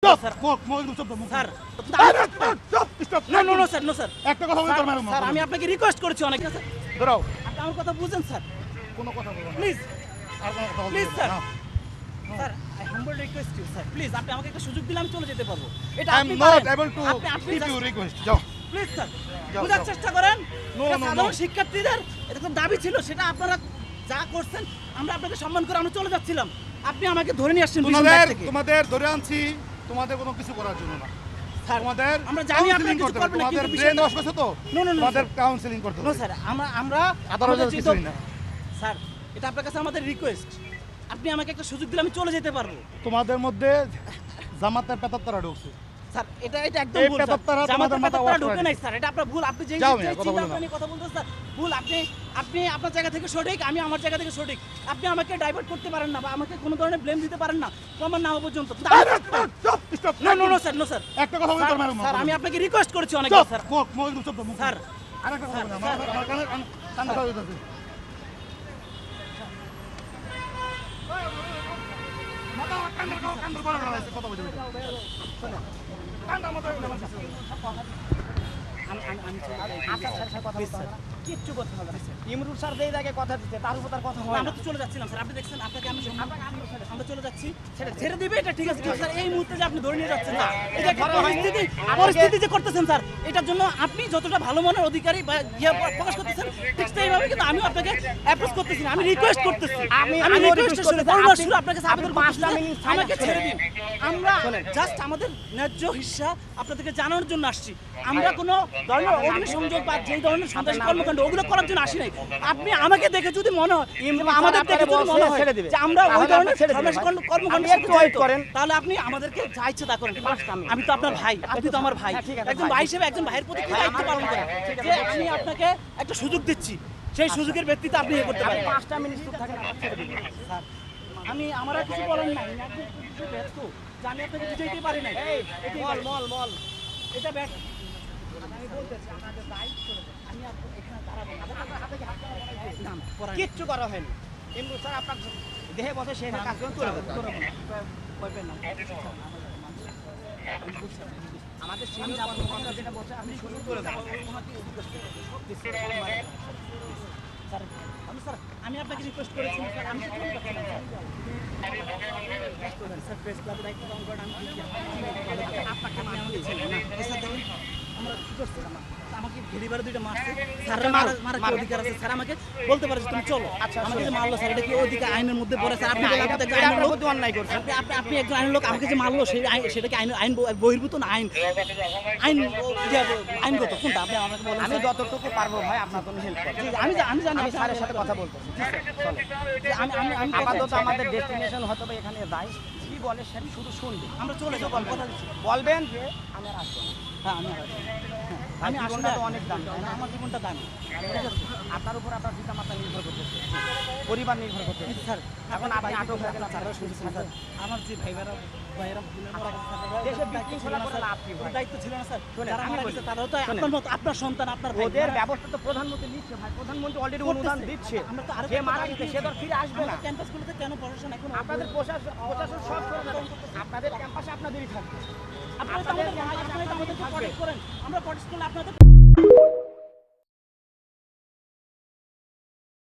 চুপ স্যার চুপ sir stop no sir no sir একটা কথা বলতে পারবেন স্যার আমি আপনাকে রিকোয়েস্ট করেছি অনেক স্যার দাঁড়াও আপনি আমার কথা বুঝেন স্যার কোনো কথা বলবেন না প্লিজ আর কোনো কথা বলবেন প্লিজ না sir sir I humble request you sir please আপনি আমাকে একটা সুযোগ দিলে আমি চলে যেতে পারবো এটা আই এম আপনি নট পারেন এবল টু আপনি গিভ ইউ রিকোয়েস্ট যাও প্লিজ স্যার যাও, বোঝার যাও। চেষ্টা করেন No, এটা no, সাধারণ no. শিক্ষার্থীদের এরকম দাবি ছিল সেটা আপনারা যা করছেন আমরা আপনাকে সম্মান করে আমরা চলে যাচ্ছিলাম আপনি আমাকে ধরে নিয়ে আসছেন পিছন দিক থেকে। তোমাদের ধরে আনছি তোমাদের কোনো কিছু করার জন্য না স্যার তোমাদের আমরা জানি আপনি counseling কিছু করতে হবে, করবেন না, তোমাদের কিন্তু ব্রেন বিষয়টা- ওয়াশ করছে তো No, no, no, তোমাদের sir. কাউন্সিলিং করতে নো হবে স্যার আমরা আদালত আমাদের চিন্তা- কিছুই না স্যার এটা আপনার কাছে আমাদের রিকোয়েস্ট আপনি আমাকে একটা সুযোগ দিলে আমি চলে যেতে পারবো তোমাদের মধ্যে জামাতের পেতাত্তারা ঢুকছে স্যার এটা একদম এই ভুল স্যার। পেতাত্তারা জামাতের তোমাদের মাথা পেতাত্তারা wash ঢোকে করে নাই স্যার এটা আপনার ভুল আপনি যে যাও যে মিয়া, কথা চিন্তা বলো না। নিয়ে কথা বলতেছেন স্যার ভুল আপনি আপনার জায়গা থেকে সঠিক আমি আমার জায়গা থেকে সঠিক আপনি আমাকে ডাইভার্ট করতে পারেন না বা আমাকে কোনো ধরনের ব্লেম দিতে পারেন না প্রমাণ না হওয়া পর্যন্ত নো স্যার নো স্যার একটা কথা বলতে পারবেন স্যার আমি আপনাকে রিকোয়েস্ট করেছি অনেক চুপ স্যার চুপ স্যার আরেকটা কথা বলবেন আমার কানে কথা বলতেছে কথা বলতে কিচ্ছু করতে হবে না ইমরুল স্যার যেই জায়গায় কথা দিচ্ছে তার উপর তার কথা হয় না। আমরা তো চলে যাচ্ছিলাম স্যার আপনি দেখছেন আপনাকে আমি আমরা চলে যাচ্ছি ছেড়ে দিবে এটা ঠিক আছে কিন্তু স্যার এই মুহূর্তে যে আপনি ধরে নিয়ে যাচ্ছেন না এটা একটা পরিস্থিতি যে করতেছেন স্যার এটার জন্য আপনি যতটা ভালো মনের অধিকারী বা ইয়ে প্রকাশ করতেছেন ঠিক সেইভাবে কিন্তু আমিও আপনাকে অ্যাপ্রোচ করতেছি না আমি রিকোয়েস্ট করতেছি আমি রিকোয়েস্ট শুনে শুরু আপনাকে সাবেদন পাঁচটা করতেছি মিনিট আমাকে ছেড়ে দিন আমরা জাস্ট আমাদের ন্যায্য হিস্সা আপনাদেরকে জানানোর জন্য আসছি আমরা কোনো ধরনের অগ্নিসংযোগ বা যেই ধরনের সন্ত্রাসী কর্মকাণ্ড ওগুলো করার জন্য আসি নাই আপনি আমাকে দেখে যদি মনে হয় কিংবা আমাদের দেখে যদি মনে হয় যে আমরা ওই ধরনের সন্ত্রাসী কর্মকাণ্ডের সাথে জড়িত তাহলে আপনি আমাদেরকে যা ইচ্ছে তা করেন আমি তো আপনার ভাই আপনি তো আমার ভাই একজন ভাই হিসেবে একজন ভাইয়ের প্রতি কি দায়িত্ব পালন করেন যে আমি আপনাকে একটা সুযোগ দিচ্ছি সেই সুযোগের ভিত্তিতে আপনি এ করতে পারেন 5টা মিনিট চুপ থাকেন আবার ছেড়ে দিন। স্যার আমি আমার আর কিছু বলার নাই আমি একদম কিছু ব্যস্ত যে আমি আপনাকে বুঝাইতে পারি নাই মল এটা ব্যাস আমি বলতেছি আমাদের দায়িত্ব আমি এখানে দাঁড়াবো না কিচ্ছু করা হয়নি ইমরুল স্যার আপনার দেহে বসে সেই কাজ করে তুলে দেবেন। আমাদের সিনিয়র কর্মকর্তা যেটা বলছে আপনি শুধু তুলে দেবেন। স্যার আমি আপনাকে রিকোয়েস্ট করেছি স্যার আমি তো কোনো কথা না স্যার প্রেস ক্লাবের দায়িত্ব পালন করেন আমি আপনাকে আমাকে ছেড়ে না স্যার দেখুন আমরা কি করছি আমাকে ঘেরিবার দুইটা মারছে স্যারের মারার কি অধিকার আছে স্যার আমাকে বলতে পারে যে তুমি চলো আচ্ছা আমাকে যে মারলো স্যার এটা কি অধিকার আইনের মধ্যে পড়ে স্যার আপনি আপনার প্রতি অন্যায় করছেন। আপনি একজন আইনের লোক আমাকে যে মারলো সেই সেটা কি আইন বহির্ভূত না আইনগত কোনটা আপনি আমাকে বলেন আমি যতটুকু পারবো ভাই আপনার জন্য হেল্প করব। আমি জানি আমি স্যারের সাথে কথা বলতেছি। আমি আপাতত আমাদের ডেস্টিনেশন হয়তো বা এখানে যাই কি বলে সেটা শুধু শুনবে আমরা চলে যাবো কথা দিচ্ছি বলবেন যে আমি আর আসবো না। হ্যাঁ আমি জীবনটা তো অনেক দাম, তাই না? আমার জীবনটা দামি আপনার উপর আপনার পিতা মাতা নির্ভর করতেছে পরিবার নির্ভর করতেছে স্যার এখন আপনি আটক হয়ে গেলেন, স্যার স্যার। আমার যে ভাইরা দেশে বিশৃঙ্খলা করে লাভ কি ভাই? দায়িত্ব ছিল না স্যার শোনেন, যারা আমি মারা বলি। গেছে তারাও তো শোনেন। আপনার মতো আপনার সন্তান আপনার ভাই ওদের ব্যবস্থা তো প্রধানমন্ত্রী নিচ্ছে ভাই, প্রধানমন্ত্রী অলরেডি অনুদান দিচ্ছে। আমরা তো আরো যে মারা গেছে সে তো আর ফিরে আসবে না। ক্যাম্পাসগুলোতে কেন প্রশাসন এখন আপনাদের প্রশাসন সব আপনাদের ক্যাম্পাসে আপনাদেরই থাকবে। আপনারা তো আমাদের প্রটেক্ট করেন আমরা প্রটেক্ট করলে আপনাদের